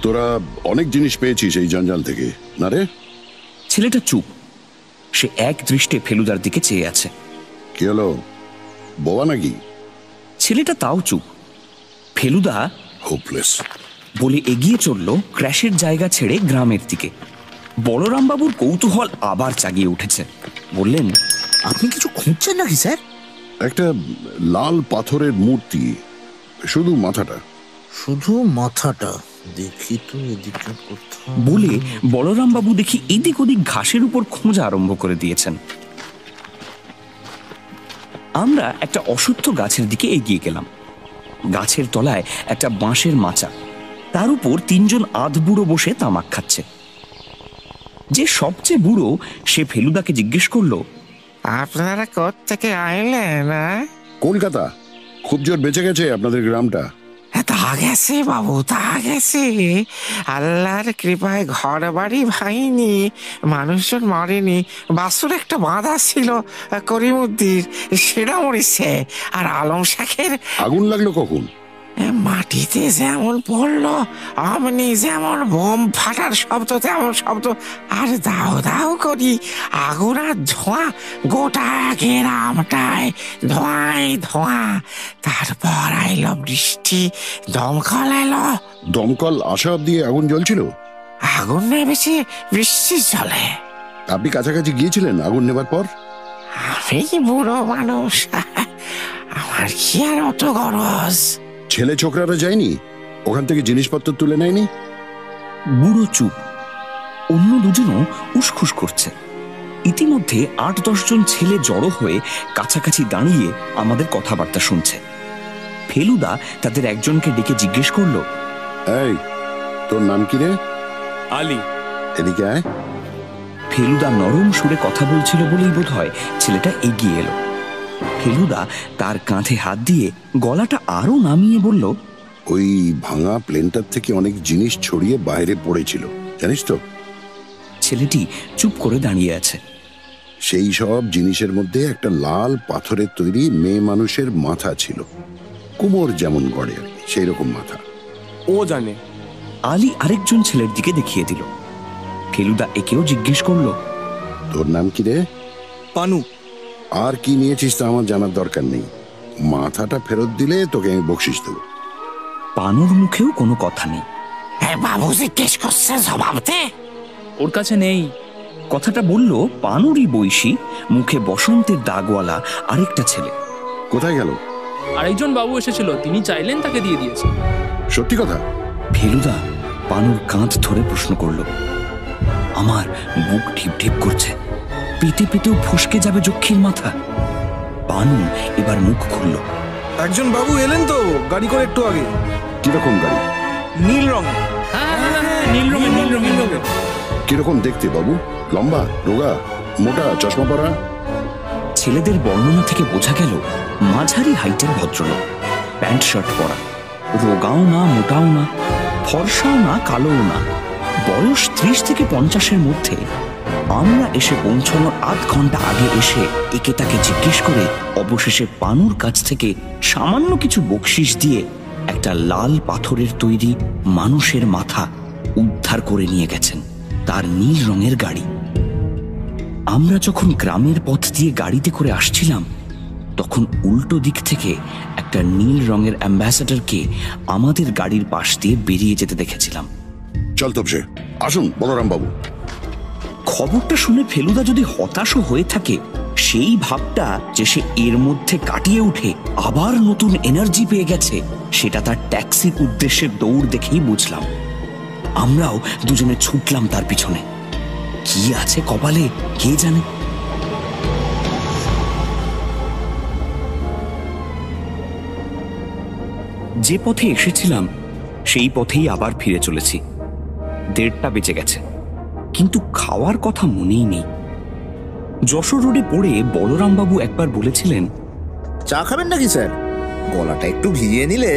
তোরা অনেক জিনিস পেয়েছিস এই জঞ্জাল থেকে, না রে? ছেলেটা চুপ। সে এক দৃষ্টে ফেলুদার দিকে চেয়ে আছে। কি হলো, বোবা নাকি? ছেলেটা তাও চুপ। ফেলুদা হোপলেস বলে এগিয়ে চলল ক্র্যাশের জায়গা ছেড়ে গ্রামের দিকে। বলরামবাবুর কৌতূহল আবার জাগিয়ে উঠেছে। বললেন, আপনি কিছু খুঁজছেন নাকি স্যার? একটা লাল পাথরের মূর্তি, শুধু মাথাটা। শুধু মাথাটা? দেখি তো এদিকে কোথাও। বলে বলরামবাবু দেখি এদিক ওদিক ঘাসের উপর খোঁজা আরম্ভ করে দিয়েছেন। আমরা একটা অশ্বত্থ গাছের দিকে এগিয়ে গেলাম। গাছের তলায় একটা বাঁশের মাচা, তার উপর তিনজন আধবুড়ো বসে তামাক খাচ্ছে। যে সবচেয়ে বুড়ো সে ফেলুদাকে জিজ্ঞেস করলো, আপনারা কোত্থেকে আইলেন? কলকাতা। খুব জোর বেঁচে গেছে আপনাদের গ্রামটা। তা গেছে বাবু, তা গেছে। আল্লাহর কৃপায় ঘর বাড়ি ভাঙিনি, মানুষজন মরেনি। বাসুর একটা বাঁধা ছিল করিমুদ্দির, সেটা মরেছে। আর আলম শেখের আগুন লাগলো কখন? মাটিতে যেমন পড়লো অমনি যেমন বোম ফাটার শব্দ তেমন শব্দ, আর দাও দাও করি আগুন আর ধোঁয়া, গোটা গ্রামটায় ধোঁয়াই ধোঁয়া। তারপর আইলো বৃষ্টি, দমকল এলো। দমকল আসা অব্দি আগুন জ্বলছিল? আগুন নেমেছে বৃষ্টি চলে। আপনি কাছাকাছি গিয়েছিলেন আগুন নেবার পর? আমি বুড়ো মানুষ, আমার কি আর অত গরজ। ছেলে ছোকরারা যায়নি ওখান থেকে জিনিসপত্র তুলে নেয়নি? বুড়ো চুপ। অন্য দুজনও উসখুস করছে। ইতিমধ্যে ৮-১০ জন ছেলে জড়ো হয়ে কাছাকাছি দাঁড়িয়ে আমাদের কথাবার্তা শুনছে। ফেলুদা তাদের একজনকে ডেকে জিজ্ঞেস করলো, এই, তোর নাম কি রে? আলী। এদিকে আয়। ফেলুদা নরম সুরে কথা বলছিল বলেই বোধ হয় ছেলেটা এগিয়ে এলো। ফেলুদা তার কাঁধে হাত দিয়ে গলাটা আরো নামিয়ে বলল, ওই ভাঙা প্লেনটার থেকে অনেক জিনিস ছড়িয়ে বাইরে পড়েছিল, জানিস তো? ছেলেটি চুপ করে দাঁড়িয়ে আছে। সেই সব জিনিসের মধ্যে একটা লাল পাথরের তৈরি মেয়ে মানুষের মাথা ছিল, কুমোর যেমন গড়ে আর কি, সেই রকম মাথা। ও জানে। আলী আরেকজন ছেলের দিকে দেখিয়ে দিল। ফেলুদা একেও জিজ্ঞেস করলো, তোর নাম কি রে? পানু। আর কি নিয়েছিস তা আমার জানার দরকার নেই, মাথাটা ফেরত দিলে তোকে আমি বকশিশ দেবো। পানুর মুখেও কোনো কথা নেই। বাবু জিজ্ঞেস করছে, জবাব দে। ওর কাছে নেই। কথাটা বলল পানুরই বয়সী, মুখে বসন্তের দাগওয়ালা আরেকটা ছেলে। কোথায় গেল? আরেকজন বাবু এসেছিল, তিনি চাইলেন তাকে দিয়ে দিয়েছে। সত্যি কথা? ফেলুদা পানুর কাঁধ ধরে প্রশ্ন করলো। আমার বুক ঢিপ ঢিপ করছে, পেটে পেটেও ফসকে যাবে যক্ষীর মাথা। পানু এবার মুখ খুলল। একজন বাবু এলেন তো গাড়ি করে একটু আগে। কিরকম গাড়ি? নীল রঙে। নীল রঙের, নীল রঙের, নীল রঙের। কিরকম দেখতে বাবু? লম্বা, রোগা, মোটা, চশমা পরা? ছেলেদের বর্ণনা থেকে বোঝা গেল মাঝারি হাইটের ভদ্রলোক, প্যান্ট শার্ট পরা, রোগাও না মোটাও না, ফর্সাও না কালোও না, বয়স ৩০ থেকে ৫০-এর মধ্যে। আমরা এসে পৌঁছানোর ৮ ঘন্টা আগে এসে একে তাকে জিজ্ঞেস করে অবশেষে পানুর কাছ থেকে সামান্য কিছু বকশিশ দিয়ে একটা লাল পাথরের তৈরি মানুষের মাথা উদ্ধার করে নিয়ে গেছেন তার নীল রঙের গাড়ি। আমরা যখন গ্রামের পথ দিয়ে গাড়িতে করে আসছিলাম, তখন উল্টো দিক থেকে একটা নীল রঙের অ্যাম্বাসাডারকে আমাদের গাড়ির পাশ দিয়ে বেরিয়ে যেতে দেখেছিলাম। চল তবসে, আসুন বলরাম বাবু। খবরটা শুনে ফেলুদা যদি হতাশও হয়ে থাকে, সেই ভাবটা যে সে এর মধ্যে কাটিয়ে উঠে আবার নতুন এনার্জি পেয়ে গেছে, সেটা তার ট্যাক্সির উদ্দেশ্যে দৌড় দেখেই বুঝলাম। আমরাও দুজনে ছুটলাম তার পিছনে। কি আছে কপালে কে জানে। যে পথে এসেছিলাম সেই পথেই আবার ফিরে চলেছি। ১:৩০ বেজে গেছে, কিন্তু খাওয়ার কথা মনেই নেই। যশোর রোডে পড়ে বলরামবাবু একবার বলেছিলেন, চা খাবেন নাকি স্যার? গলাটা একটু ভিজিয়ে নিলে।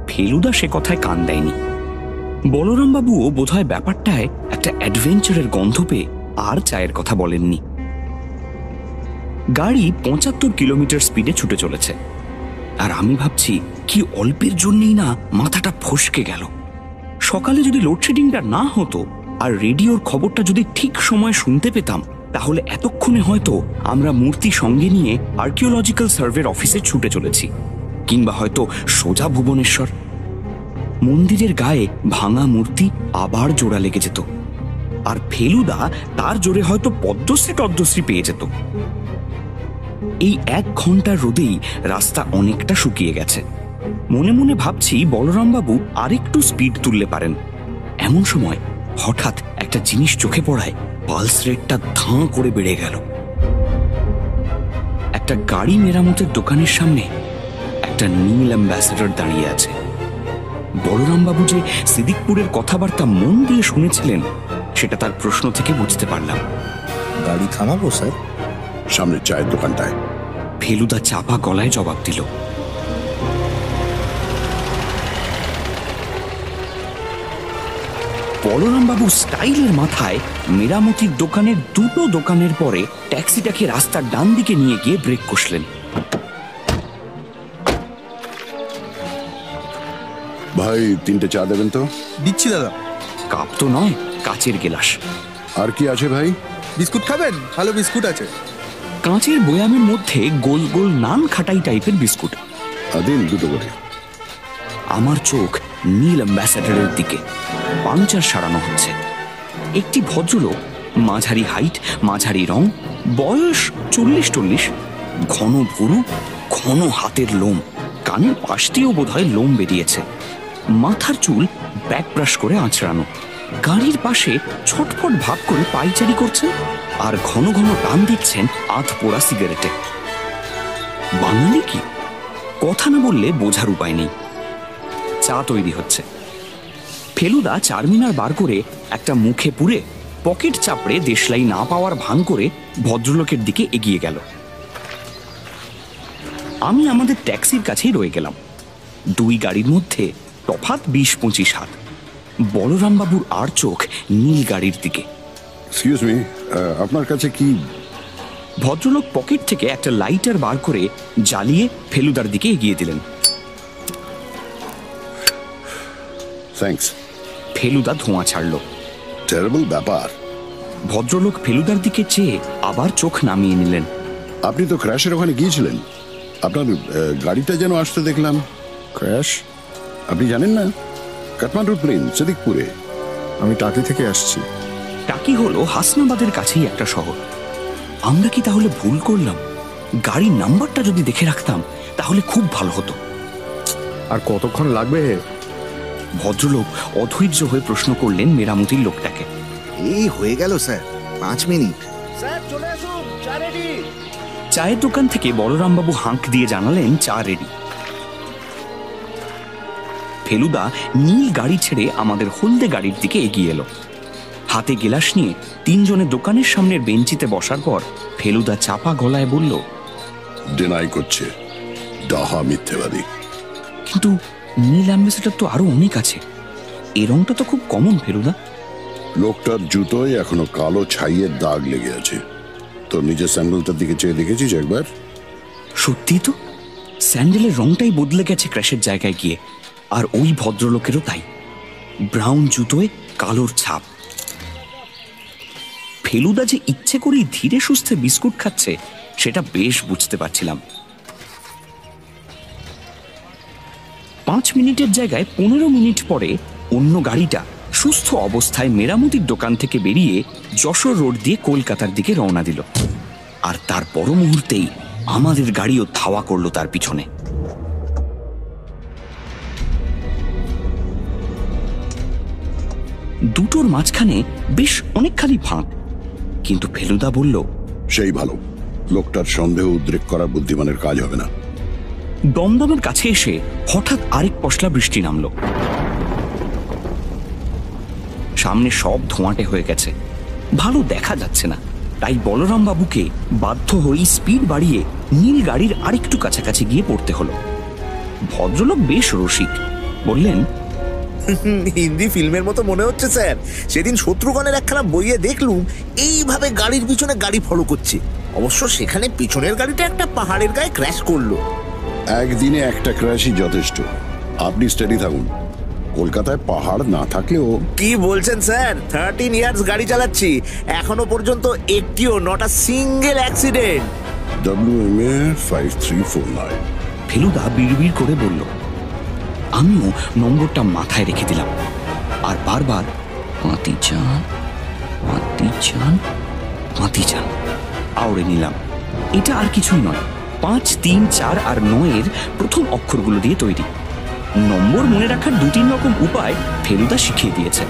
ফেলুদা সে কথায় কান দেয়নি। বলরামবাবুও বোধহয় ব্যাপারটায় একটা অ্যাডভেঞ্চারের গন্ধ পেয়ে আর চায়ের কথা বলেননি। গাড়ি ৭৫ কিলোমিটার স্পিডে ছুটে চলেছে, আর আমি ভাবছি কি অল্পের জন্যই না মাথাটা ফসকে গেল। সকালে যদি লোডশেডিংটা না হতো আর রেডিওর খবরটা যদি ঠিক সময় শুনতে পেতাম, তাহলে এতক্ষণে হয়তো আমরা মূর্তি সঙ্গে নিয়ে আর্কিওলজিক্যাল সার্ভের অফিসে ছুটে চলেছি, কিংবা হয়তো সোজা ভুবনেশ্বর। মন্দিরের গায়ে ভাঙা মূর্তি আবার জোড়া লেগে যেত, আর ফেলুদা তার জোরে হয়তো পদ্মশ্রী পেয়ে যেত। এই 1 ঘন্টার রোদেই রাস্তা অনেকটা শুকিয়ে গেছে। মনে মনে ভাবছি বলরামবাবু আরেকটু স্পিড তুললে পারেন। এমন সময় হঠাৎ একটা জিনিস চোখে পড়ায় পালস রেটটা ধাঁ করে বেড়ে গেল। একটা গাড়ি মেরামতের দোকানের সামনে একটা নীল অ্যাম্বাসেডর দাঁড়িয়ে আছে। বলরামবাবু যে সিদ্দিকপুরের কথাবার্তা মন দিয়ে শুনেছিলেন সেটা তার প্রশ্ন থেকে বুঝতে পারলাম। গাড়ি থামাবো স্যার? সামনের চায়ের দোকানটায়। ফেলুদা চাপা গলায় জবাব দিল। বলরামবাবু স্টাইলের মাথায় মেরামতির দোকানের 2টো দোকানের পরে ট্যাক্সিটাকে রাস্তার ডান দিকে নিয়ে গিয়ে ব্রেক কষলেন। ভাই 3টে চা দেবেন তো? দিচ্ছি দাদা। কাপ তো নয়, কাচের গেলাস। আর কি আছে ভাই? বিস্কুট খাবেন? ভালো বিস্কুট আছে। কাঁচের বয়ামের মধ্যে গোল গোল নান খাটাই টাইপের বিস্কুট। দিন 2টো করে। আমার চোখ নীল অ্যাম্বাসেডরের দিকে। পাংচার সারানো হচ্ছে। একটি ভদ্রলোক, মাঝারি হাইট, মাঝারি রং, বয়স 40-40, ঘন ভুরু, ঘন হাতের লোম, কানের পাশ দিয়েও বোধহয় লোম বেরিয়েছে। মাথার চুল ব্যাক ব্রাশ করে আঁচড়ানো, গাড়ির পাশে ছটফট ভাব করে পাইচারি করছেন আর ঘন ঘন টান দিচ্ছেন আধ পোড়া সিগারেটে। বাঙালি কি? কথা না বললে বোঝার উপায় নেই। চা তৈরি হচ্ছে। ফেলুদা চারমিনার বার করে একটা মুখে পুরে পকেট চাপড়ে দেশলাই না পাওয়ার ভান করে ভদ্রলোকের দিকে এগিয়ে গেল। আমি আমাদের ট্যাক্সির কাছেই রয়ে গেলাম। 2 গাড়ির মধ্যে তফাৎ 20-25 হাত। বলরামবাবুর আর চোখ নীল গাড়ির দিকে। এক্সকিউজ মি, আপনার কাছে কি? ভদ্রলোক পকেট থেকে একটা লাইটার বার করে জ্বালিয়ে ফেলুদার দিকে এগিয়ে দিলেন। থ্যাঙ্কস। ফেলুদা ধোঁয়া ছাড়ল। টেরিবল ব্যাপার। ভদ্রলোক ফেলুদার দিকে চেয়ে আবার চোখ নামিয়ে নিলেন। আপনি তো ক্র্যাশের ওখানে গিয়েছিলেন। আপনার গাড়িটা যেন আসতে দেখলাম। ক্র্যাশ? আপনি জানেন না? কাঠমান্ডুর প্লেন, সিদ্দিকপুরে। আমি টাকি থেকে আসছি। টাকি হলো হাসনাবাদের কাছেই একটা শহর। আমরা কি তাহলে ভুল করলাম? গাড়ির নাম্বারটা যদি দেখে রাখতাম তাহলে খুব ভালো হতো। আর কতক্ষণ লাগবে? ভদ্রলোক অধৈর্য হয়ে প্রশ্ন করলেন মেরামতির লোকটাকে। এই হয়ে গেল স্যার, 5 মিনিট। চায়ের দোকান থেকে বলরামবাবু হাঁক দিয়ে জানালেন চা রেডি। ফেলুদা নীল গাড়ি ছেড়ে আমাদের হলদে গাড়ির দিকে এগিয়ে এলো। হাতে গেলাস নিয়ে 3 জনে দোকানের সামনের বেঞ্চিতে বসার পর ফেলুদা চাপা গলায় বলল, ডিনাই করছে, ডাহা মিথ্যেবাদী। কিন্তু নীল অ্যাম্বাসেডর তো আরো অনেক আছে। এই রংটা তো খুব কমন ফেলুদা। লোকটার জুতোয় এখনো কালো ছাইয়ের দাগ লেগে আছে। তোর নিজের স্যান্ডেলটার দিকে চেয়ে দেখেছিস একবার? সত্যি তো, স্যান্ডেলের রংটাই বদলে গেছে ক্র্যাশের জায়গায় গিয়ে। আর ওই ভদ্রলোকেরও তাই, ব্রাউন জুতোয় কালোর ছাপ। ফেলুদা যে ইচ্ছে করেই ধীরে সুস্থে বিস্কুট খাচ্ছে সেটা বেশ বুঝতে পারছিলাম। 5 মিনিটের জায়গায় 15 মিনিট পরে অন্য গাড়িটা সুস্থ অবস্থায় মেরামতির দোকান থেকে বেরিয়ে যশোর রোড দিয়ে কলকাতার দিকে রওনা দিল। আর তার পর মুহূর্তেই আমাদের গাড়িও ধাওয়া করলো তার পিছনে। দুটোর মাঝখানে বেশ অনেকখানি ফাঁক, কিন্তু ফেলুদা বলল, সেই ভালো। লোকটার সন্দেহ উদ্রেক করা বুদ্ধিমানের কাজ হবে না। দমদমের কাছে এসে হঠাৎ আরেক পশলা বৃষ্টি নামলো। সামনে সব ধোঁয়াটে হয়ে গেছে, ভালো দেখা যাচ্ছে না। তাই বলরাম বাবুকে বাধ্য হয়ে স্পিড বাড়িয়ে নীল গাড়ির আরেকটু কাছাকাছি গিয়ে পড়তে হলো। ভদ্রলোক বেশ রসিক, বললেন, হিন্দি ফিল্মের মতো মনে হচ্ছে স্যার। সেদিন শত্রুগণের একখানা বইয়ে দেখলুম এইভাবে গাড়ির পিছনে গাড়ি ফলো করছে। অবশ্য সেখানে পিছনের গাড়িটা একটা পাহাড়ের গায়ে ক্র্যাশ করলো। একদিনে একটা ক্র্যাশই যথেষ্ট। আপনি স্টেডি থাকুন, কলকাতায় পাহাড় না থাকলেও কি বলছেন স্যার? 13 ইয়ার্স গাড়ি চালাচ্ছি, এখনো পর্যন্ত একটিও not a single accident. WMA 5349। Feluda বিড়বিড় করে বলল। আমিও নম্বরটা মাথায় রেখে দিলাম আর বারবার পাতি চান পাতি চান পাতি চান আওড়ে নিলাম। এটা আর কিছুই নয়, 5, 3, 4 আর 9 প্রথম অক্ষরগুলো দিয়ে তৈরি। নম্বর মনে রাখার 2-3 রকম উপায় ফেলুদা শিখিয়ে দিয়েছে,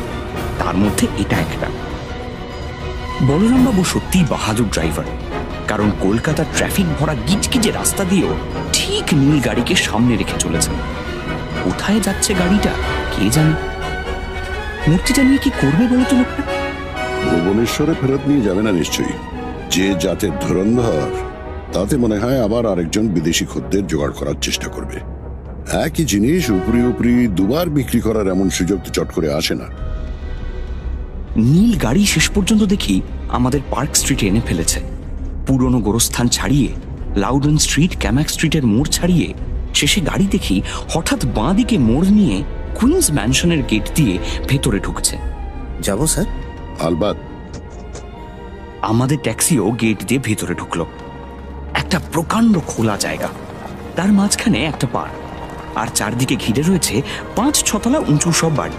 তার মধ্যে এটা একটা। বলরামবাবু সত্যিই বাহাদুর ড্রাইভার, কারণ কলকাতার ট্রাফিক ভরা গিজগিজে রাস্তা দিয়েও ঠিক নীল গাড়িকে সামনে রেখে চলেছেন। কোথায় যাচ্ছে গাড়িটা কে জানে। মূর্তিটা নিয়ে কি করবে বলো তো লোকটা? ভুবনেশ্বরে ফেরত নিয়ে যাবে না নিশ্চয়ই। যে জাতের ধুরন্ধর, তাতে মনে হয় আবার আরেকজন বিদেশি খদ্দের জোগাড় করার চেষ্টা করবে। একই জিনিস উপরি উপরি দুবার বিক্রি করার এমন সুযোগ তো চট করে আসে না। নীল গাড়ি শেষ পর্যন্ত দেখি আমাদের পার্ক স্ট্রিটে এনে ফেলেছে। পুরনো গোরস্থান ছাড়িয়ে লাউডন স্ট্রিট, ক্যামাক স্ট্রিটের মোড় ছাড়িয়ে শেষে গাড়ি দেখি হঠাৎ বাঁ দিকে মোড় নিয়ে কুইন্স ম্যানশনের গেট দিয়ে ভেতরে ঢুকছে। যাবো স্যার? আলবাত। আমাদের ট্যাক্সিও গেট দিয়ে ভেতরে ঢুকলো। একটা প্রকাণ্ড খোলা জায়গা, তার মাঝখানে একটা পার্ক, আর চারদিকে ঘিরে রয়েছে 5-6 তলা উঁচু সব বাড়ি।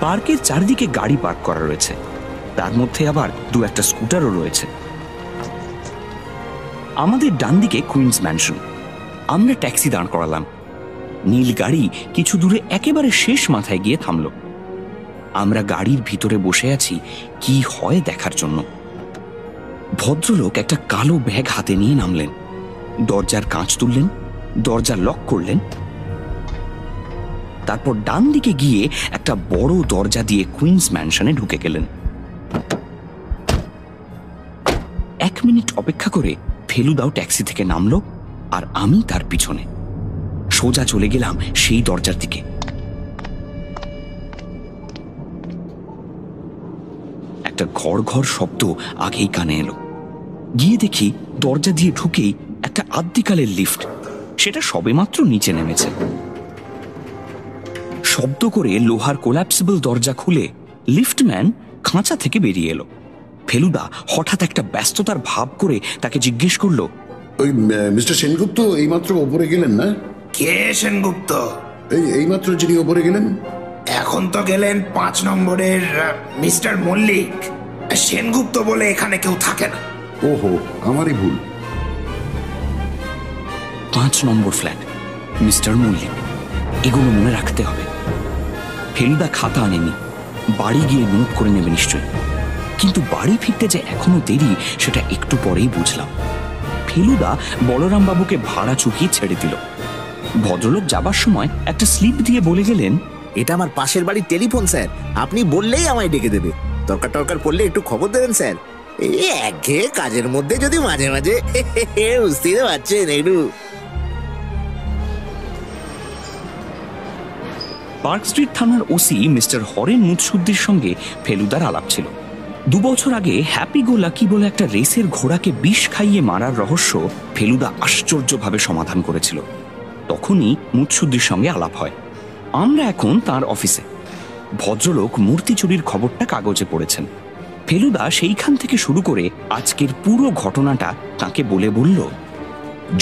পার্কের চারদিকে গাড়ি পার্ক করা রয়েছে, তার মধ্যে আবার 2-1টা স্কুটারও রয়েছে। আমাদের ডান দিকে কুইন্স ম্যানশন। আমরা ট্যাক্সি দাঁড় করালাম। নীল গাড়ি কিছু দূরে একেবারে শেষ মাথায় গিয়ে থামল। আমরা গাড়ির ভিতরে বসে আছি কি হয় দেখার জন্য। ভদ্রলোক একটা কালো ব্যাগ হাতে নিয়ে নামলেন, দরজার কাঁচ তুললেন, দরজা লক করলেন, তারপর ডান দিকে গিয়ে একটা বড় দরজা দিয়ে কুইন্স ম্যানশনে ঢুকে গেলেন। 1 মিনিট অপেক্ষা করে ফেলুদাও ট্যাক্সি থেকে নামলো আর আমি তার পিছনে। সোজা চলে গেলাম সেই দরজার দিকে। একটা ঘড় ঘড় শব্দ আগেই কানে এলো। গিয়ে দেখি দরজা দিয়ে ঢুকেই একটা আদ্যিকালের লিফট, সেটা সবেমাত্র নিচে নেমেছে। শব্দ করে লোহার কোল্যাপসিবল দরজা খুলে লিফটম্যান খাঁচা থেকে বেরিয়ে এলো। ফেলুদা হঠাৎ একটা ব্যস্ততার ভাব করে তাকে জিজ্ঞেস করলো, ওই মিস্টার সেনগুপ্ত এইমাত্র ওপরে গেলেন না? কে সেনগুপ্ত? এইমাত্র যিনি ওপরে গেলেন। এখন তো গেলেন 5 নম্বরের মিস্টার মল্লিক। সেনগুপ্ত বলে এখানে কেউ থাকে না। ওহো, আমারই ভুল। 5 নম্বর ফ্ল্যাট, মিস্টার মল্লিক, এগুলো মনে রাখতে হবে। ফেলুদা খাতা আনেনি, বাড়ি গিয়ে নোট করে নেবে নিশ্চয়ই। কিন্তু বাড়ি ফিরতে যে এখনো দেরি সেটা একটু পরেই বুঝলাম। ফেলুদা বলরাম বাবুকে ভাড়া চুকিয়ে ছেড়ে দিল। ভদ্রলোক যাবার সময় একটা স্লিপ দিয়ে বলে গেলেন, এটা আমার পাশের বাড়ির টেলিফোন স্যার, আপনি বললেই আমায় ডেকে দেবে। দরকার পড়লে একটু খবর দেবেন স্যার। এই একঘেয়ে কাজের মধ্যে যদি মাঝে মাঝে বুঝতে পারছেন একটু। পার্ক স্ট্রিট থানার ওসি মিস্টার হরেন মুৎসুদ্দির সঙ্গে ফেলুদার আলাপ ছিল। 2 বছর আগে হ্যাপি গো লাকি বলে একটা রেসের ঘোড়াকে বিষ খাইয়ে মারার রহস্য ফেলুদা আশ্চর্যভাবে সমাধান করেছিল। তখনই মুৎসুদ্দির সঙ্গে আলাপ হয়। আমরা এখন তার অফিসে। ভদ্রলোক মূর্তি চুরির খবরটা কাগজে পড়েছেন। ফেলুদা সেইখান থেকে শুরু করে আজকের পুরো ঘটনাটা তাকে বলে বলল,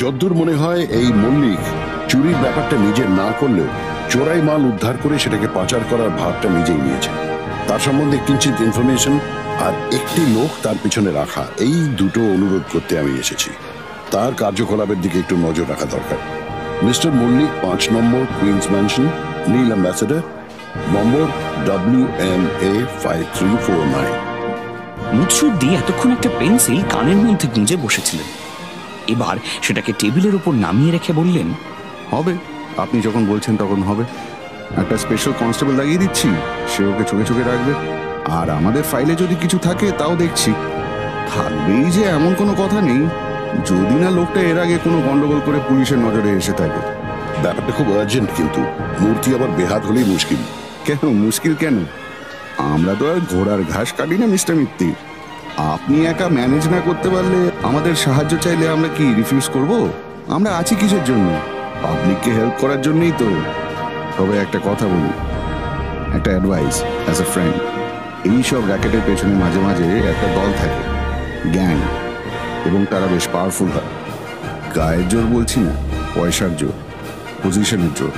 যদ্দূর মনে হয় এই মল্লিক চুরির ব্যাপারটা নিজে না করলেও চোরাই মাল উদ্ধার করে সেটাকে পাচার করার ভাবটা নিজেই নিয়েছে। তার সম্বন্ধে কিঞ্চিত ইনফরমেশন আর একটি লোক তার পিছনে রাখা, এই দুটো অনুরোধ করতে আমি এসেছি। তার কার্যকলাপের দিকে একটু নজর রাখা দরকার। মিস্টার মল্লিক, 5 নম্বর কুইন্স ম্যানশন, নীল অ্যাম্বাসেডর, নম্বর WMA 5349। মুৎসুদ্দি এতক্ষণ একটা পেন্সিল কানের মধ্যে গুঁজে বসেছিলেন। এবার সেটাকে টেবিলের উপর নামিয়ে রেখে বললেন, হবে, আপনি যখন বলছেন তখন হবে। একটা স্পেশাল কনস্টেবল লাগিয়ে দিচ্ছি, সে ওকে চোখে চোখে রাখবে। আর আমাদের ফাইলে যদি কিছু থাকে তাও দেখছি। থাকবেই যে এমন কোনো কথা নেই, যদি না লোকটা এর আগে কোনো গন্ডগোল করে পুলিশের নজরে এসে থাকে। ব্যাপারটা খুব আর্জেন্ট, কিন্তু মূর্তি আবার বেহাত হলেই মুশকিল। কেন মুশকিল কেন? আমরা তো আর ঘোড়ার ঘাস কাটি না মিস্টার মিত্তির। আপনি একা ম্যানেজ না করতে পারলে আমাদের সাহায্য চাইলে আমরা কি রিফিউজ করব? আমরা আছি কিসের জন্য? পাবলিককে হেল্প করার জন্যই তো। তবে একটা কথা বলি, একটা অ্যাডভাইস অ্যাজ এ ফ্রেন্ড, এইসব র্যাকেটের পেছনে মাঝে মাঝে একটা দল থাকে, গ্যাং, এবং তারা বেশ পাওয়ারফুল হয়। গায়ের জোর বলছি না, পয়সার জোর, পজিশনের জোর।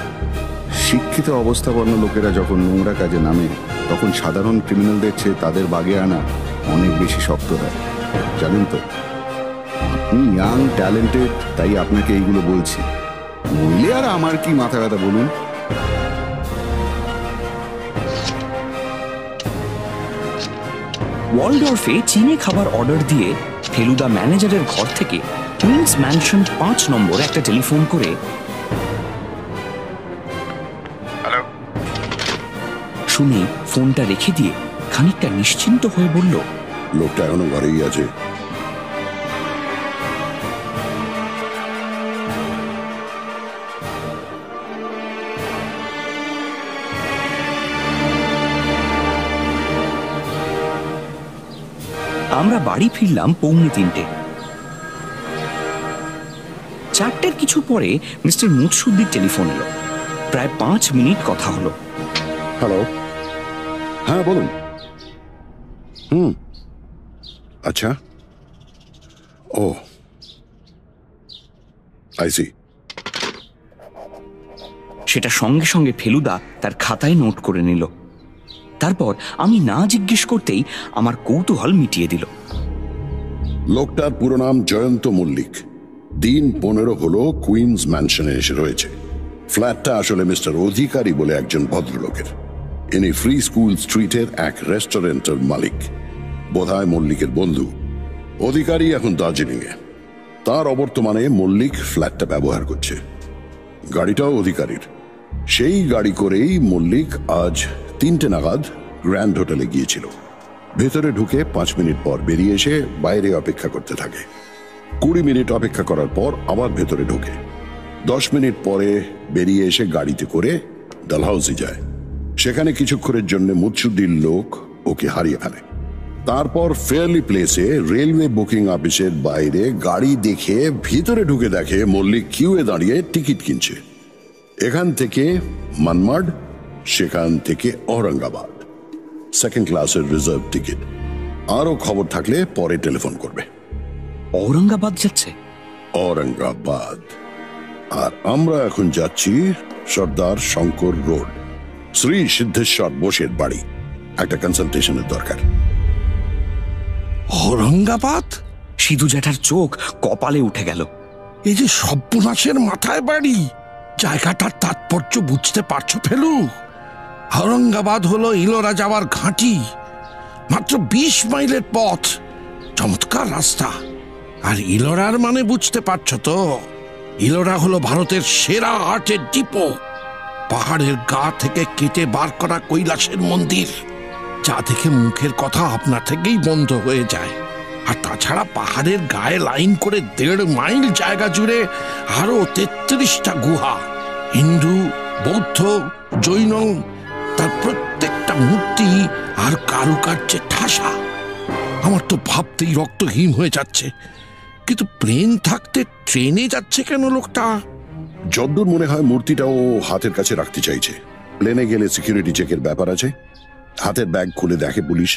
শিক্ষিত অবস্থাপন্ন লোকেরা যখন নোংরা কাজে নামে তখন সাধারণ ক্রিমিনালদের চেয়ে তাদের বাগে আনা অনেক বেশি শক্ত হয়, জানেন তো। আপনি ইয়াং, ট্যালেন্টেড, তাই আপনাকে এইগুলো বলছি। নইলে আর আমার কি মাথা ব্যথা বলুন। ওয়ালডর্ফে চিনে খাবার অর্ডার দিয়ে ফেলুদা ম্যানেজারের ঘর থেকে কুইন্স ম্যানশন 5 নম্বর একটা টেলিফোন করে শুনে ফোনটা রেখে দিয়ে খানিকটা নিশ্চিন্ত হয়ে বলল, লোকটা এখনো ঘরেই আছে। আমরা বাড়ি ফিরলাম 2:45। 4টের কিছু পরে মিস্টার মুৎসুদ্দির টেলিফোন এলো। প্রায় 5 মিনিট কথা হলো। হ্যালো, হ্যাঁ বলুন। আচ্ছা, ও আইসি। সেটা সঙ্গে সঙ্গে ফেলুদা তার খাতায় নোট করে নিল। তারপর আমি না জিজ্ঞেস করতেই আমার কৌতূহল মিটিয়ে দিল। লোকটার পুরো নাম জয়ন্ত মল্লিক। দিন 15 হলো কুইন্স ম্যানশনে এসে রয়েছে। ফ্ল্যাটটা আসলে মিস্টার অধিকারী বলে একজন ভদ্রলোকের। ইনি ফ্রি স্কুল স্ট্রিটের এক রেস্টুরেন্টের মালিক, বোধহয় মল্লিকের বন্ধু। অধিকারী এখন দার্জিলিংয়ে। তার অবর্তমানে মল্লিক ফ্ল্যাটটা ব্যবহার করছে। গাড়িটাও অধিকারীর। সেই গাড়ি করেই মল্লিক আজ 3টে নাগাদ গ্র্যান্ড হোটেলে গিয়েছিল। ভেতরে ঢুকে 5 মিনিট পর বেরিয়ে এসে বাইরে অপেক্ষা করতে থাকে। 20 মিনিট অপেক্ষা করার পর আবার ভেতরে ঢোকে। 10 মিনিট পরে বেরিয়ে এসে গাড়িতে করে ডালহাউসে যায়। সেখানে কিছুক্ষণের জন্য মুৎসুদ্দির লোক ওকে হারিয়ে ফেলে। তারপর ফেয়ারলি প্লেসে রেলওয়ে বুকিং অফিসের বাইরে গাড়ি দেখে ভিতরে ঢুকে দেখে মল্লিক কিউয়ে দাঁড়িয়ে টিকিট কিনছে। এখান থেকে মানমাড, সেখান থেকে ঔরঙ্গাবাদ, 2nd ক্লাসের রিজার্ভ টিকিট। আরো খবর থাকলে পরে টেলিফোন করবে। ঔরঙ্গাবাদ যাচ্ছে? ঔরঙ্গাবাদ। আর আমরা এখন যাচ্ছি সর্দার শঙ্কর রোড, শ্রী সিদ্ধেশ্বর বোসের বাড়ি। একটা কনসালটেশনের দরকার। ঔরঙ্গাবাদ? সিধু জ্যাঠার চোখ কপালে উঠে গেল। এই যে সব্যনাশের মাথায় বাড়ি, জায়গাটার তাৎপর্য বুঝতে পারছো ফেলু? ঔরঙ্গাবাদ হলো ইলোরা যাওয়ার ঘাঁটি। মাত্র 20 মাইলের পথ, চমৎকার রাস্তা। আর ইলোরার মানে বুঝতে পারছো তো? ইলোরা হলো ভারতের সেরা আর্টের ডিপো। পাহাড়ের গা থেকে কেটে বার করা কৈলাসের মন্দির, যা দেখে মুখের কথা আপনা থেকেই বন্ধ হয়ে যায়। আর তাছাড়া পাহাড়ের গায়ে লাইন করে 1.5 মাইল জায়গা জুড়ে আরো 33টা গুহা। হিন্দু, বৌদ্ধ, জৈন, তার প্রত্যেকটা মূর্তি আর কারুকার্যে ঠাসা। আমার তো ভাবতেই রক্ত হিম হয়ে যাচ্ছে। কিন্তু প্লেন থাকতে ট্রেনে যাচ্ছে কেন লোকটা? যদ্দূর মনে হয় মূর্তিটাও হাতের কাছে রাখতে চাইছে। প্লেনে গেলে সিকিউরিটি চেকের ব্যাপার আছে, হাতের ব্যাগ খুলে দেখে পুলিশ।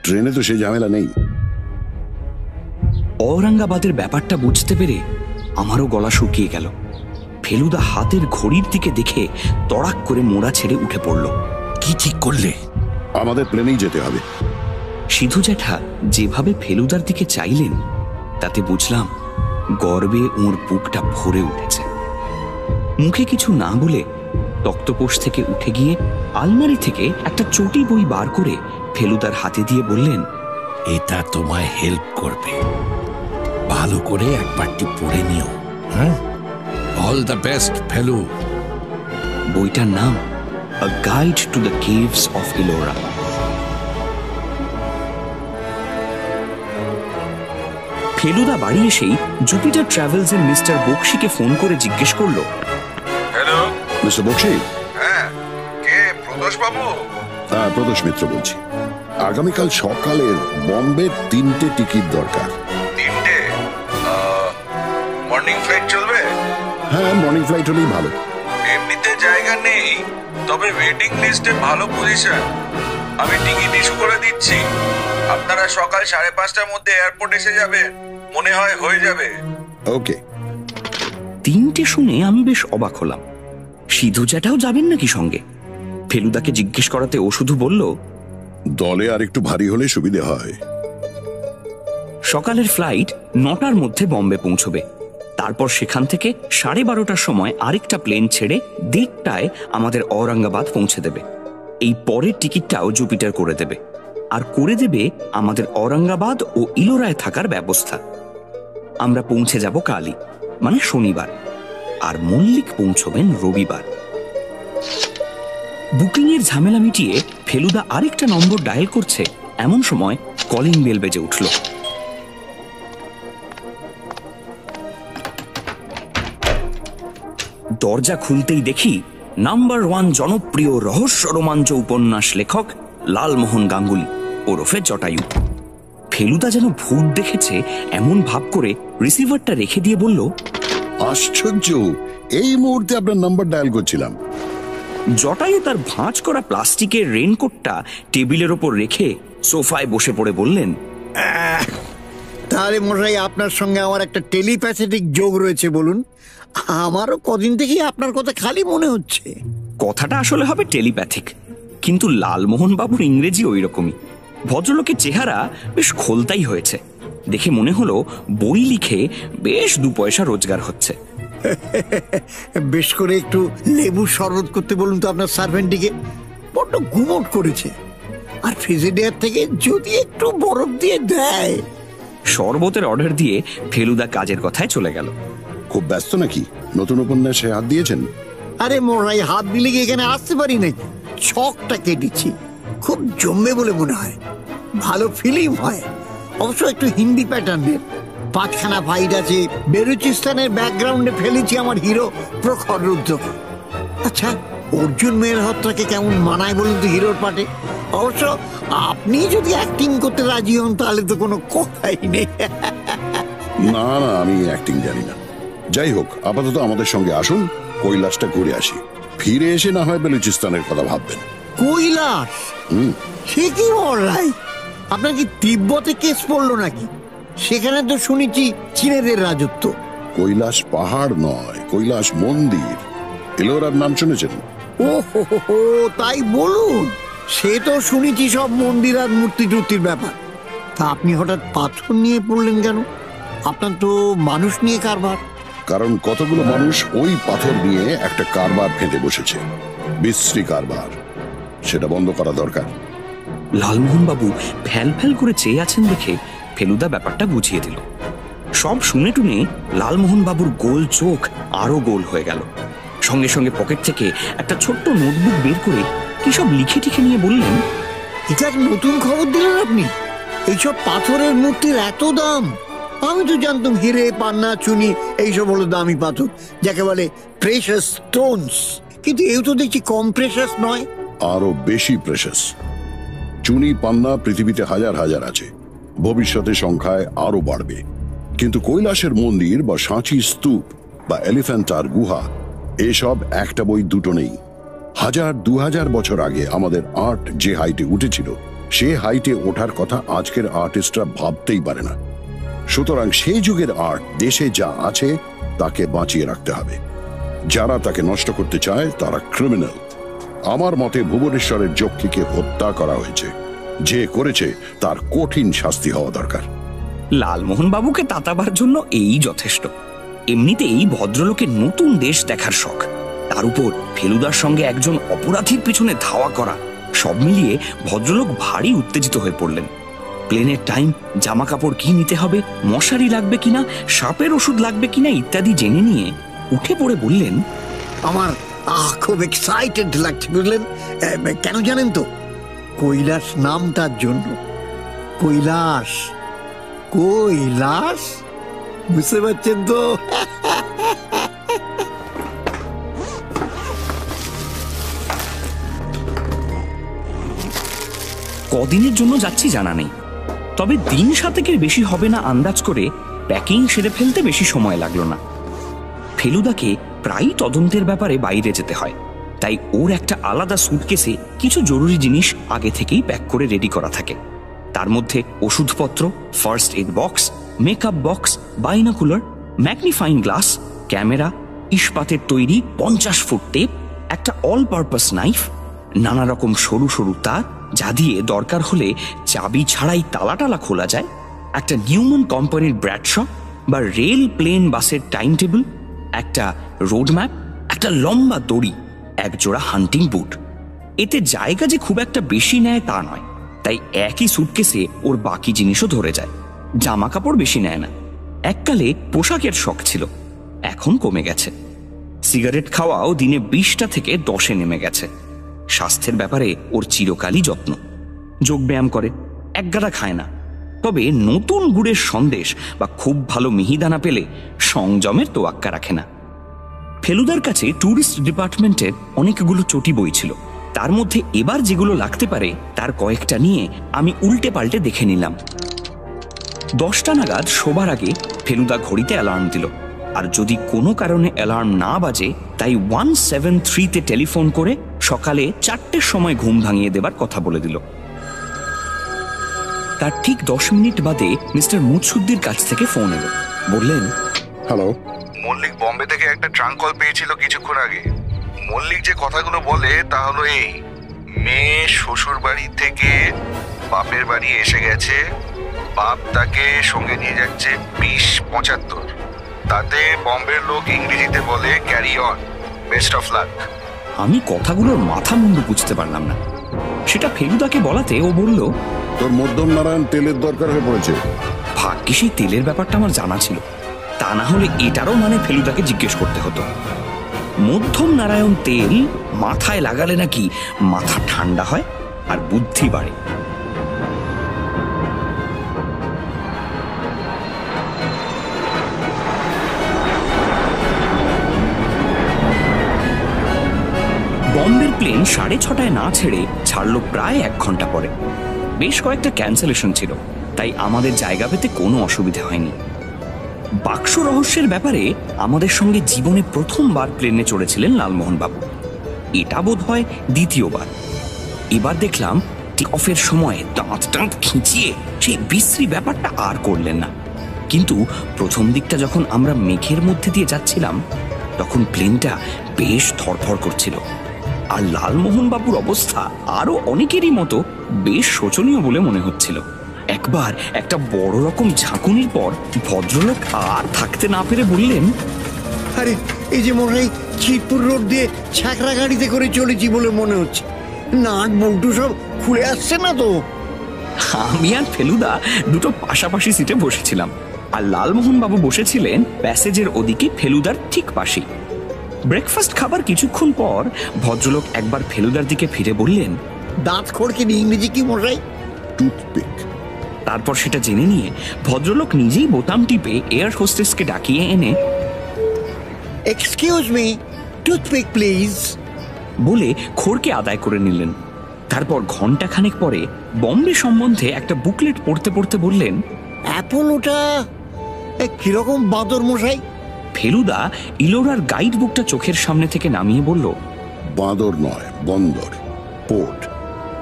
ট্রেনে তো সেই ঝামেলা নেই। ঔরঙ্গাবাদের ব্যাপারটা বুঝতে পেরে আমারও গলা শুকিয়ে গেল। ফেলুদা হাতের ঘড়ির দিকে দেখে তড়াক করে মোড়া ছেড়ে উঠে পড়ল। কি ঠিক করলে? আমাদের প্লেনেই যেতে হবে। সিধু জ্যাঠা যেভাবে ফেলুদার দিকে চাইলেন তাতে বুঝলাম গর্বে ওর বুকটা ভরে উঠেছে। মুখে কিছু না বলে তক্তপোষ থেকে উঠে গিয়ে আলমারি থেকে একটা চটি বই বার করে ফেলুদার হাতে দিয়ে বললেন, এটা তোমায় হেল্প করবে, ভালো করে একবারটি পড়ে নিও। হ্যাঁ, অল দ্য বেস্ট ফেলু। বইটার নাম a guide to the caves of Ellora. Feluda বাড়ি এসেই জুপিটার ট্রাভেলস এর মিস্টার বক্সিকে ফোন করে জিজ্ঞেস করলো, হ্যালো মিস্টার বক্সি? হ্যাঁ, কে? প্রদোষ বাবু? হ্যাঁ, প্রদোষ মিত্র বলছি। আগামীকাল সকালের বম্বে 3টে টিকিট দরকার। 3টে? মর্নিং ফ্লাইট চলবে? হ্যাঁ, মর্নিং ফ্লাইট হলেই ভালো। এমনিতে জায়গা নেই, তবে ওয়েটিং লিস্টে ভালো পজিশন। আমি টিকিট ইস্যু করে দিচ্ছি। আপনারা সকাল 5:30টার মধ্যে এয়ারপোর্ট এসে যাবেন, মনে হয় হয়ে যাবে। ওকে। 3টে শুনে আমি বেশ অবাক হলাম। সিধু জ্যাঠাও যাবেন নাকি সঙ্গে? ফেলুদাকে জিজ্ঞেস করাতে ও শুধু বলল, দলে আর একটু ভারী হলে সুবিধে হয়। সকালের ফ্লাইট 9টার মধ্যে বম্বে পৌঁছবে। তারপর সেখান থেকে 12:30টার সময় আরেকটা প্লেন ছেড়ে 1:30টায় আমাদের ঔরঙ্গাবাদ পৌঁছে দেবে। এই পরের টিকিটটাও জুপিটার করে দেবে, আর করে দেবে আমাদের ঔরঙ্গাবাদ ও ইলোরায় থাকার ব্যবস্থা। আমরা পৌঁছে যাব কালই, মানে শনিবার, আর মল্লিক পৌঁছবেন রবিবার। বুকিং এর ঝামেলা মিটিয়ে ফেলুদা আরেকটা নম্বর ডায়াল করছে, এমন সময় কলিং বেল বেজে উঠল। দরজা খুলতেই দেখি নাম্বার 1 জনপ্রিয় রহস্য রোমাঞ্চ উপন্যাস লেখক লালমোহন গাঙ্গুলি ওরফে জটায়ু। ফেলুদা যেন ভূত দেখেছে এমন ভাব করে রিসিভারটা রেখে দিয়ে বলল, আশ্চর্য, এই মুহূর্তে আপনার নাম্বার ডায়াল করছিলাম। জটায়ু তার ভাঁজ করা প্লাস্টিকের রেনকোটটা টেবিলের ওপর রেখে সোফায় বসে পড়ে বললেন, তাহলে মশাই আপনার সঙ্গে আমার একটা টেলিপ্যাথেটিক যোগ রয়েছে বলুন। আমারও কদিন থেকেই আপনার কথা খালি মনে হচ্ছে। কথাটা আসলে হবে টেলিপ্যাথিক, কিন্তু লালমোহন বাবুর ইংরেজি ওই রকমই। ভদ্রলোকের চেহারা বেশ খোলতাই হয়েছে, দেখে মনে হলো বই লিখে বেশ 2 পয়সা রোজগার হচ্ছে। বেশ করে একটু লেবু শরবত করতে বলুন তো আপনার সার্ভেন্টটিকে, বড্ড গুমট করেছে। আর ফ্রিজিডিয়ার থেকে যদি একটু বরফ দিয়ে দেয়। শরবতের অর্ডার দিয়ে ফেলুদা কাজের কথায় চলে গেল। খুব ব্যস্ত নাকি? নতুন উপন্যাসে হাত দিয়েছেন? আরে মোরাই, হাত দিলে কি এখানে আসতে পারি নাকি? ছকটা কেটেছি, খুব জমবে বলে মনে হয়। ভালো ফিল্ম হয়, অবশ্য একটু হিন্দি প্যাটার্নের। 5খানা ফাইট আছে, বেলুচিস্তানের ব্যাকগ্রাউন্ডে ফেলেছি আমার হিরো প্রখর রুদ্রকে। আচ্ছা, অর্জুন মেহরহত্রাকে কেমন মানায় বলুন তো হিরোর পাটে? অবশ্য আপনি যদি অ্যাক্টিং করতে রাজি হন তাহলে তো কোনো কথাই নেই। না না, আমি অ্যাক্টিং জানি না। যাই হোক, আপাতত আমাদের সঙ্গে আসুন, কৈলাসটা ঘুরে আসি। ফিরে এসে না হয় বেলুচিস্তানের কথা ভাববেন। কৈলাস? সে কি মরাই, আপনার কি তিব্বতে কেস পড়লো নাকি? সেখানে তো শুনেছি চীনেদের রাজত্ব। কৈলাস পাহাড় নয়, কৈলাস মন্দির। এলোরার নাম শুনেছেন? ও হো হো হো, তাই বলুন। সে তো শুনেছি সব মন্দির আর মূর্তি টূর্তির ব্যাপার। তা আপনি হঠাৎ পাথর নিয়ে পড়লেন কেন? আপনার তো মানুষ নিয়ে কারবার। কারণ কতগুলো মানুষ ওই পাথর নিয়ে একটা কারবার ফেঁদে বসেছে, বিশ্রী কারবার। সেটা বন্ধ করা দরকার। লালমোহন বাবু ফ্যাল ফ্যাল করে চেয়ে আছেন দেখে ফেলুদা ব্যাপারটা বুঝিয়ে দিল। সব শুনে টুনে লালমোহন বাবুর গোল চোখ আরো গোল হয়ে গেল। সঙ্গে সঙ্গে পকেট থেকে একটা ছোট্ট নোটবুক বের করে কি সব লিখে টিখে নিয়ে বললেন, এটা এক নতুন খবর দিলেন আপনি। এইসব পাথরের মূর্তির এত দাম। আমি তো জানতাম হিরে, পান্না, চুনি এইসব হলো দামি পাথর, যাকে বলে প্রেশাস স্টোনস। কিন্তু এও তো দেখছি কম প্রেশাস নয়, আরো বেশি প্রেশাস। চুনি পান্না পৃথিবীতে হাজার হাজার আছে, ভবিষ্যতে সংখ্যায় আরো বাড়বে। কিন্তু কৈলাসের মন্দির বা সাঁচি স্তূপ বা এলিফ্যান্টার গুহা, এসব একটা বই দুটো নেই। 1000-2000 বছর আগে আমাদের আর্ট যে হাইটে উঠেছিল, সে হাইটে ওঠার কথা আজকের আর্টিস্টরা ভাবতেই পারে না। সুতরাং সেই যুগের আর্ট দেশে যা আছে তাকে বাঁচিয়ে রাখতে হবে। যারা তাকে নষ্ট করতে চায় তারা ক্রিমিনাল। আমার মতে ভুবনেশ্বরের যক্ষীকে হত্যা করা হয়েছে। যে করেছে তার কঠিন শাস্তি হওয়া দরকার। লালমোহন বাবুকে তাতাবার জন্য এই যথেষ্ট। এমনিতেই ভদ্রলোকের নতুন দেশ দেখার শখ, তার উপর ফেলুদার সঙ্গে একজন অপরাধীর পিছনে ধাওয়া করা, সব মিলিয়ে ভদ্রলোক ভারী উত্তেজিত হয়ে পড়লেন। প্লেনের টাইম, জামা কাপড় কি নিতে হবে, মশারি লাগবে কিনা, সাপের ওষুধ লাগবে কিনা ইত্যাদি জেনে নিয়ে উঠে পড়ে বললেন, আমার খুব এক্সাইটেড লাগছে বুঝলেন। কেন জানেন তো? কৈলাস নামটার জন্য। কৈলাস, কৈলাস, বুঝতে পারছেন তো? কদিনের জন্য যাচ্ছি জানা নেই, তবে দিন 7 বেশি হবে না আন্দাজ করে প্যাকিং সেরে ফেলতে বেশি সময় লাগলো না। ফেলুদাকে প্রায় তদন্তের ব্যাপারে বাইরে যেতে হয়, তাই ওর একটা আলাদা সুটকেসে কিছু জরুরি জিনিস আগে থেকেই প্যাক করে রেডি করা থাকে। তার মধ্যে ওষুধপত্র, first aid box, makeup box, binocular, magnifying glass, camera, ইস্পাতের তৈরি 50 ফুট টেপ, একটা অল পারপাস নাইফ, নানা রকম সরু সরু তার যা দিয়ে দরকার হলে চাবি ছাড়াই তালা খোলা যায়, একটা নিউম্যান কোম্পানির ব্র্যাডশ বা রেল প্লেন বাসের টাইম টেবিল, একটা রোড ম্যাপ, একটা লম্বা দড়ি, এক জোড়া হান্টিং বুট। এতে জায়গা যে খুব একটা বেশি নেয় তা নয়, তাই একই সুটকেসে ওর বাকি জিনিসও ধরে যায়। জামা কাপড় বেশি নেয় না। এককালে পোশাকের শখ ছিল, এখন কমে গেছে। সিগারেট খাওয়াও দিনে 20টা থেকে 10-এ নেমে গেছে। স্বাস্থ্যের ব্যাপারে ওর চিরকালই যত্ন। যোগব্যায়াম করে, একগাদা খায় না, তবে নতুন গুড়ের সন্দেশ বা খুব ভালো মিহিদানা পেলে সংযমের তোয়াক্কা রাখে না। ফেলুদার কাছে ট্যুরিস্ট ডিপার্টমেন্টের অনেকগুলো চটি বই ছিল। তার মধ্যে এবার যেগুলো লাগতে পারে তার কয়েকটা নিয়ে আমি উল্টে পাল্টে দেখে নিলাম। 10টা নাগাদ শোবার আগে ফেলুদা ঘড়িতে অ্যালার্ম দিল, আর যদি কোনো কারণে অ্যালার্ম না বাজে তাই 173-তে টেলিফোন করে সকালে 4টের সময় ঘুম ভাঙিয়ে দেবার কথা বলে দিল। তার ঠিক 10 মিনিট বাদে মিস্টার মুৎসুদ্দির কাছ থেকে ফোন এলো। বললেন, হ্যালো, মল্লিক বম্বে থেকে একটা ট্রাঙ্ক কল পেয়েছিল কিছুক্ষণ আগে। মল্লিক যে কথাগুলো বলে তা হলো এই: মেয়ে শ্বশুর বাড়ি থেকে বাপের বাড়ি এসে গেছে, বাপ তাকে সঙ্গে নিয়ে যাচ্ছে 20-75, তাতে বম্বের লোক ইংরেজিতে বলে carry on, best of luck. আমি কথাগুলোর মাথা মুন্ডু বুঝতে পারলাম না। সেটা ফেলুদাকে বলাতে ও বলল, তোর মধ্যম নারায়ণ তেলের দরকার হয়ে পড়েছে। ভাগ্যে সেই তেলের ব্যাপারটা আমার জানা ছিল, তা না হলে এটারও মানে ফেলুদাকে জিজ্ঞেস করতে হতো। মধ্যম নারায়ণ তেল মাথায় লাগালে নাকি মাথা ঠান্ডা হয় আর বুদ্ধি বাড়ে। বম্বের প্লেন 6:30 না ছেড়ে ছাড়লো প্রায় 1 ঘন্টা পরে। বেশ কয়েকটা ক্যান্সেলেশন ছিল, তাই আমাদের জায়গা পেতে কোনো অসুবিধা হয়নি। বাক্স রহস্যের ব্যাপারে আমাদের সঙ্গে জীবনে প্রথমবার প্লেনে চড়েছিলেন লালমোহন বাবু। এটা বোধ হয় দ্বিতীয়বার। এবার দেখলাম টেক অফের সময় দাঁত খিঁচিয়ে সেই বিশ্রী ব্যাপারটা আর করলেন না। কিন্তু প্রথম দিকটা যখন আমরা মেঘের মধ্যে দিয়ে যাচ্ছিলাম তখন প্লেনটা বেশ ধড়ফড় করছিল, আর লালমোহন বাবুর অবস্থা আরো অনেকেরই মতো বেশ শোচনীয় বলে মনে হচ্ছিল। একবার একটা বড় রকম ঝাঁকুনির পর ভদ্রলোক আর থাকতে না পেরে বললেন, আরে এই যে মনে হয় চিতপুর রোড দিয়ে ছ্যাঁকড়া গাড়িতে করে চলেছি বলে মনে হচ্ছে, নাট বল্টু সব খুলে আসছে না তো? আমি আর ফেলুদা দুটো পাশাপাশি সিটে বসেছিলাম, আর লালমোহন বাবু বসেছিলেন প্যাসেজের ওদিকে ফেলুদার ঠিক পাশেই। ব্রেকফাস্ট খাবার কিছুক্ষণ পর ভদ্রলোক একবার ফেলুদার দিকে ফিরে বললেন, দাঁত খড়কে ইংরেজি কি মশাই? টুথপিক। তারপর সেটা জেনে নিয়ে ভদ্রলোক নিজেই বোতাম টিপে এয়ার হোস্টেসকে ডাকিয়ে এনে, এক্সকিউজ মি, টুথপিক প্লিজ বলে খড়কে আদায় করে নিলেন। তারপর ঘন্টাখানেক পরে বম্বে সম্বন্ধে একটা বুকলেট পড়তে পড়তে বললেন, অ্যাপোলোটা কিরকম বাঁদর মশাই? ফেলুদা ইলোরার গাইড বুকটা চোখের সামনে থেকে নামিয়ে বলল, বাঁদর নয়, বন্দর, পোর্ট।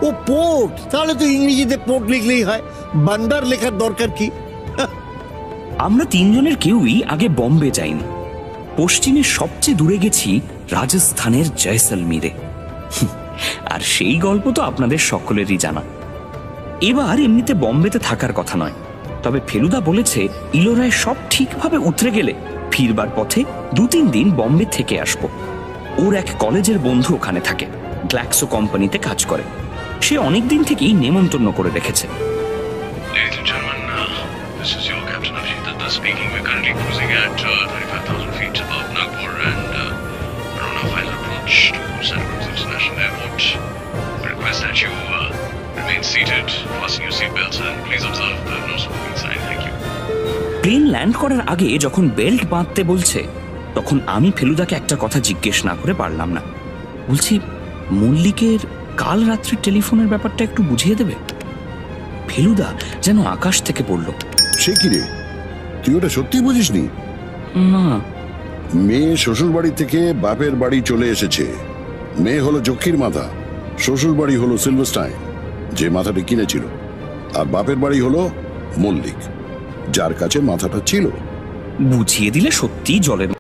ও পোর্ট, তাহলে তো ইংরেজিতে পোর্ট লিখলেই হয়, বান্দার লেখার দরকার কি? আমরা তিনজনের কেউই আগে বম্বে যাইনি। পশ্চিমের সবচেয়ে দূরে গেছি রাজস্থানের জয়সলমীরে, আর সেই গল্প তো আপনাদের সকলেরই জানা। এবার এমনিতে বম্বেতে থাকার কথা নয়, তবে ফেলুদা বলেছে ইলোরায় সব ঠিকভাবে উতরে গেলে ফিরবার পথে 2-3 দিন বম্বে থেকে আসব। ওর এক কলেজের বন্ধু ওখানে থাকে, গ্ল্যাক্সো কোম্পানিতে কাজ করে। সে অনেকদিন থেকেই নেমন্তন্ন করে রেখেছে। Ladies and gentlemen, this is your Captain Abhijit Datta speaking. We're currently cruising at 35,000 feet above Nagpur and we're on our final approach to Santa Cruz International Airport. We request that you remain seated, fasten your seatbelts and please observe the no smoking sign. Thank you. Plane land করার আগে যখন belt বাঁধতে বলছে তখন আমি ফেলুদাকে একটা কথা জিজ্ঞেস না করে পারলাম না। বলছি, মল্লিকের কাল রাত্রির টেলিফোনের ব্যাপারটা একটু বুঝিয়ে দেবে? ফেলুদা যেন আকাশ থেকে পড়ল। সে কি রে, তুই ওটা সত্যি বুঝিসনি? না। মেয়ে শ্বশুর বাড়ি থেকে বাপের বাড়ি চলে এসেছে, মেয়ে হলো যক্ষীর মাথা, শ্বশুর বাড়ি হলো সিলভারস্টাইন যে মাথাটি কিনেছিল, আর বাপের বাড়ি হলো মল্লিক যার কাছে মাথাটা ছিল। বুঝিয়ে দিলে সত্যি জলের